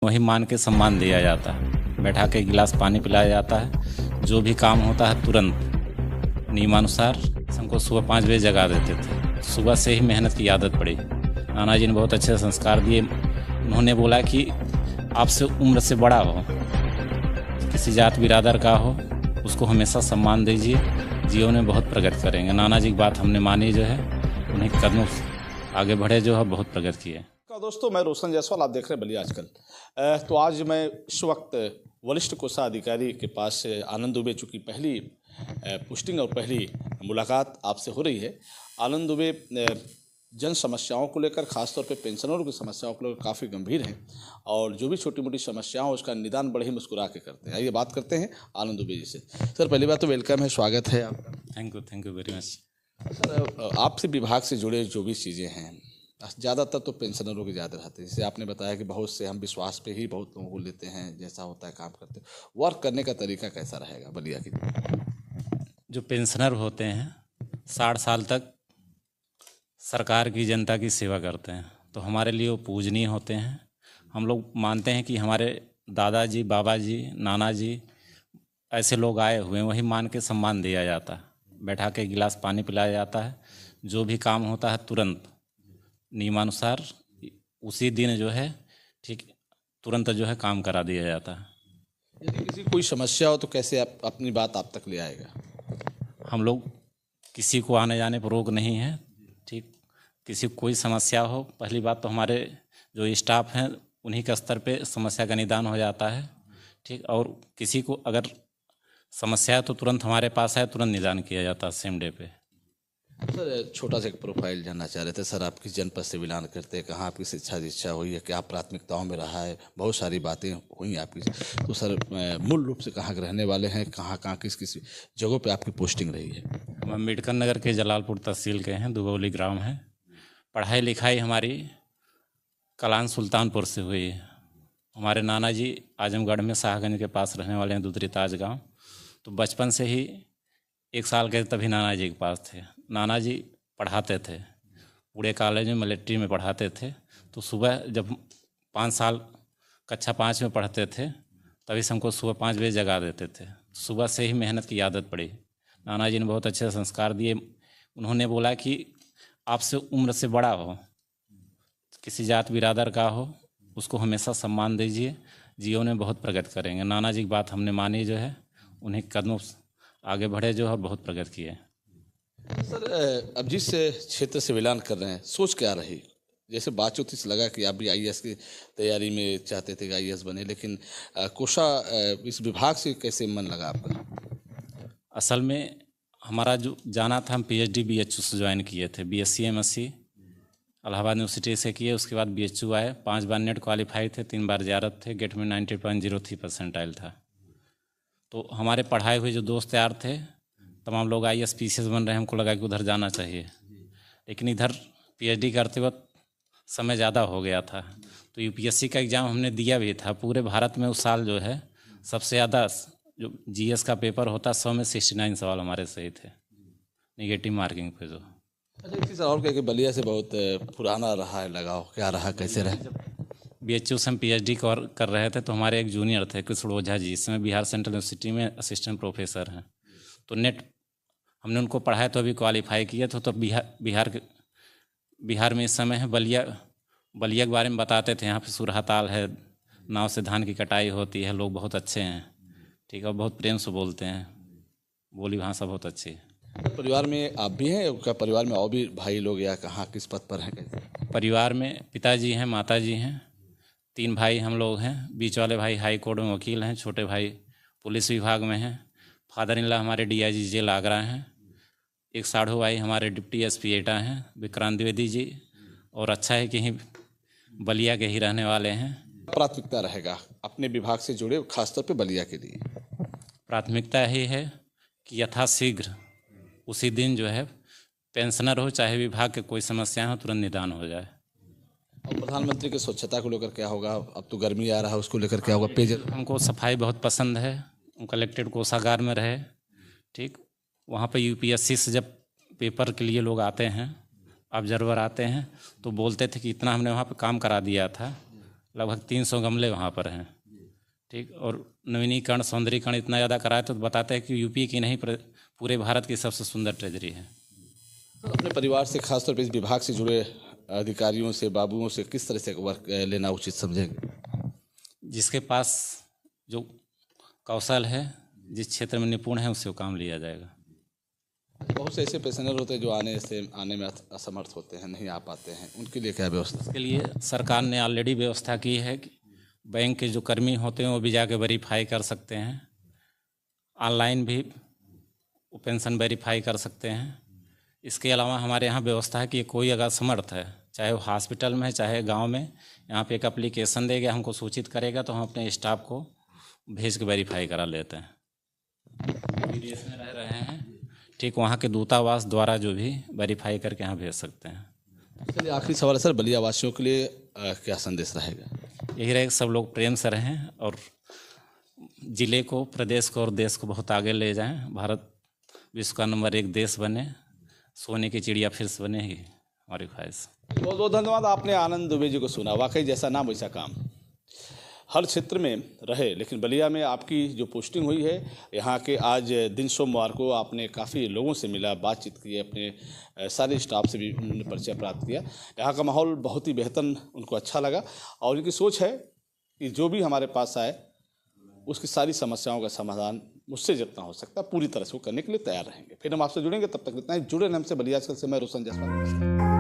वही मान के सम्मान दिया जाता है, बैठा के गिलास पानी पिलाया जाता है। जो भी काम होता है तुरंत नियमानुसार। हमको सुबह 5 बजे जगा देते थे, सुबह से ही मेहनत की आदत पड़ी। नाना जी ने बहुत अच्छे संस्कार दिए। उन्होंने बोला कि आपसे उम्र से बड़ा हो, किसी जात बिरादर का हो, उसको हमेशा सम्मान दीजिए, जीवन में बहुत प्रगति करेंगे। नाना जी की बात हमने मानी, जो है उन्हीं कदमों से आगे बढ़े, जो है बहुत प्रगति किए। दोस्तों, मैं रोशन जायसवाल, आप देख रहे हैं बलिया आजकल। तो आज मैं इस वक्त वरिष्ठ कोषा अधिकारी के पास से आनंद दुबे, चूँकि पहली पोस्टिंग और पहली मुलाकात आपसे हो रही है। आनंद दुबे जन समस्याओं को लेकर, खासतौर पे पेंशनरों की समस्याओं को लेकर काफ़ी गंभीर हैं और जो भी छोटी मोटी समस्याएं उसका निदान बड़े ही मुस्कुरा के करते हैं। आइए बात करते हैं आनंद दुबे जी से। सर, पहली बात तो वेलकम है, स्वागत है आपका। Thank you very much. Sir, आपसे विभाग से जुड़े जो भी चीज़ें हैं, ज़्यादातर तो पेंशनरों के ज़्यादा रहते हैं। जैसे आपने बताया कि बहुत से हम विश्वास पे ही बहुत लोगों को लेते हैं, जैसा होता है काम करते हैं। वर्क करने का तरीका कैसा रहेगा बलिया की? जो पेंशनर होते हैं 60 साल तक सरकार की, जनता की सेवा करते हैं, तो हमारे लिए वो पूजनीय होते हैं। हम लोग मानते हैं कि हमारे दादाजी, बाबा जी, नाना जी ऐसे लोग आए हुए हैं, वही मान के सम्मान दिया जाता है, बैठा के गिलास पानी पिलाया जाता है। जो भी काम होता है तुरंत नियमानुसार उसी दिन, जो है ठीक तुरंत जो है काम करा दिया जाता है। यदि किसी कोई समस्या हो तो कैसे आप अपनी बात आप तक ले आएगा? हम लोग किसी को आने जाने पर रोक नहीं है। ठीक, किसी को कोई समस्या हो, पहली बात तो हमारे जो स्टाफ हैं उन्हीं के स्तर पे समस्या का निदान हो जाता है। ठीक, और किसी को अगर समस्या है तो तुरंत हमारे पास है, तुरंत निदान किया जाता है सेम डे पे। सर, छोटा सा एक प्रोफाइल जानना चाह रहे थे। सर, आप किस जनपद से बिलोंग करते हैं, कहाँ आपकी शिक्षा दीक्षा हुई है, क्या प्राथमिकताओं में रहा है? बहुत सारी बातें हुई आपकी। तो सर, मूल रूप से कहाँ के रहने वाले हैं, कहाँ कहाँ किस किस जगहों पे आपकी पोस्टिंग रही है? हम अम्बेडकर नगर के जलालपुर तहसील के हैं, दुगौली ग्राम है। पढ़ाई लिखाई हमारी कलान सुल्तानपुर से हुई है। हमारे नाना जी आजमगढ़ में शाहगंज के पास रहने वाले हैं, दूधरी ताज गाँव। तो बचपन से ही 1 साल के तभी नाना जी के पास थे। नाना जी पढ़ाते थे, पूरे कॉलेज में मिलिट्री में पढ़ाते थे। तो सुबह जब 5 साल कक्षा 5 में पढ़ते थे, तभी से हमको सुबह 5 बजे जगा देते थे। सुबह से ही मेहनत की आदत पड़ी। नाना जी ने बहुत अच्छे संस्कार दिए। उन्होंने बोला कि आपसे उम्र से बड़ा हो, किसी जात बिरादर का हो, उसको हमेशा सम्मान दीजिए, जीवन में बहुत प्रगति करेंगे। नाना जी की बात हमने मानी, जो है उन्हीं कदमों से आगे बढ़े, जो है बहुत प्रगति किए। सर, अब जिस क्षेत्र से बिलोंग कर रहे हैं, सोच क्या रही? जैसे बातचीत से लगा कि आप भी आईएएस की तैयारी में चाहते थे कि आईएएस बने, लेकिन कोषा इस विभाग से कैसे मन लगा आपका? असल में हमारा जो जाना था, हम पीएचडी बीएचयू से ज्वाइन किए थे। बीएससी एमएससी इलाहाबाद यूनिवर्सिटी से किए, उसके बाद बीएचयू आए। 5 बार नेट क्वालिफाई थे, 3 बार जियारत थे, गेट में 90.03 परसेंटाइल था। तो हमारे पढ़ाए हुए जो दोस्त यार थे, तमाम लोग आईएएस पीसीएस बन रहे हैं, हमको लगा कि उधर जाना चाहिए। लेकिन इधर पीएचडी करते वक्त समय ज़्यादा हो गया था। तो यूपीएससी का एग्ज़ाम हमने दिया भी था। पूरे भारत में उस साल जो है सबसे ज़्यादा जो जीएस का पेपर होता, 100 में 69 सवाल हमारे सही थे, निगेटिव मार्किंग पे। जो अच्छा, एक चीज़ और क्या कि बलिया से बहुत पुराना रहा है लगाव, क्या रहा, कैसे रहे? बीएचयू से हम पीएचडी कर रहे थे, तो हमारे एक जूनियर थे कृष्ण ओझा जी, इसमें बिहार सेंट्रल यूनिवर्सिटी में असिस्टेंट प्रोफेसर हैं। तो नेट हमने उनको पढ़ाया, तो अभी क्वालिफाई किए थे। तो बिहार में इस समय है बलिया के बारे में बताते थे। यहाँ पे सुरहा ताल है, नाव से धान की कटाई होती है, लोग बहुत अच्छे हैं। ठीक है, और बहुत प्रेम से बोलते हैं, बोली भाषा बहुत अच्छी है। परिवार में आप भी हैं, क्या परिवार में और भी भाई लोग, या कहाँ किस पद पर हैं, कैसे? परिवार में पिताजी हैं, माताजी हैं, 3 भाई हम लोग हैं। बीच वाले भाई हाई कोर्ट में वकील हैं, छोटे भाई पुलिस विभाग में हैं। फादर इन लॉ हमारे डीआईजी जेल आगरा हैं। एक साढ़ू भाई हमारे डिप्टी एसपी एटा हैं, विक्रांत द्विवेदी जी। और अच्छा है कि यहीं बलिया के ही रहने वाले हैं। प्राथमिकता रहेगा अपने विभाग से जुड़े, खासतौर पे बलिया के लिए? प्राथमिकता यही है कि यथाशीघ्र उसी दिन जो है पेंशनर हो चाहे विभाग के कोई समस्या हो, तुरंत निदान हो जाए। और प्रधानमंत्री की स्वच्छता को लेकर क्या होगा? अब तो गर्मी आ रहा है, उसको लेकर क्या होगा? पेयजल? हमको सफाई बहुत पसंद है। कलेक्टेड कोषागार में रहे। ठीक, वहाँ पे यूपीएससी से जब पेपर के लिए लोग आते हैं, ऑब्जर्वर आते हैं, तो बोलते थे कि इतना हमने वहाँ पे काम करा दिया था, लगभग 300 गमले वहाँ पर हैं। ठीक, और नवीनीकरण सौंदर्यीकरण इतना ज़्यादा कराया तो बताते हैं कि यूपी की नहीं पूरे भारत की सबसे सुंदर ट्रेजरी है। अपने परिवार से, खासतौर पर इस विभाग से जुड़े अधिकारियों से, बाबुओं से किस तरह से वर्क लेना उचित समझेंगे? जिसके पास जो कौशल है, जिस क्षेत्र में निपुण है, उससे वो काम लिया जाएगा। बहुत से ऐसे पेशेंजर होते हैं जो आने में असमर्थ होते हैं, नहीं आ पाते हैं, उनके लिए क्या व्यवस्था? इसके लिए सरकार ने ऑलरेडी व्यवस्था की है कि बैंक के जो कर्मी होते हैं वो भी जाके वेरीफाई कर सकते हैं। ऑनलाइन भी वो पेंशन वेरीफाई कर सकते हैं। इसके अलावा हमारे यहाँ व्यवस्था है कि कोई अगर समर्थ है, चाहे वो हॉस्पिटल में है चाहे गांव में, यहाँ पे एक एप्लीकेशन देगा, हमको सूचित करेगा तो हम अपने स्टाफ को भेज के वेरीफाई करा लेते हैं। विदेश में रह रहे हैं, ठीक, वहाँ के दूतावास द्वारा जो भी वेरीफाई करके यहाँ भेज सकते हैं। चलिए, आखिरी सवाल है सर, बलिया वासियों के लिए क्या संदेश रहेगा? यही रहेगा, सब लोग प्रेम से रहें और ज़िले को, प्रदेश को और देश को बहुत आगे ले जाएं। भारत विश्व का नंबर 1 देश बने, सोने की चिड़िया फिर से बने ही हमारी ख्वाहिश। बहुत बहुत धन्यवाद। आपने आनंद दुबे जी को सुना। वाकई जैसा नाम वैसा काम, हर क्षेत्र में रहे, लेकिन बलिया में आपकी जो पोस्टिंग हुई है, यहाँ के आज दिन सोमवार को आपने काफ़ी लोगों से मिला, बातचीत की, अपने सारे स्टाफ से भी उन्होंने परिचय प्राप्त किया। यहाँ का माहौल बहुत ही बेहतर उनको अच्छा लगा और उनकी सोच है कि जो भी हमारे पास आए उसकी सारी समस्याओं का समाधान मुझसे जितना हो सकता है पूरी तरह से वो करने के लिए तैयार रहेंगे। फिर हम आपसे जुड़ेंगे, तब तक इतना ही जुड़े रहने हमसे। बलिया आजकल से मैं रोशन जायसवाल।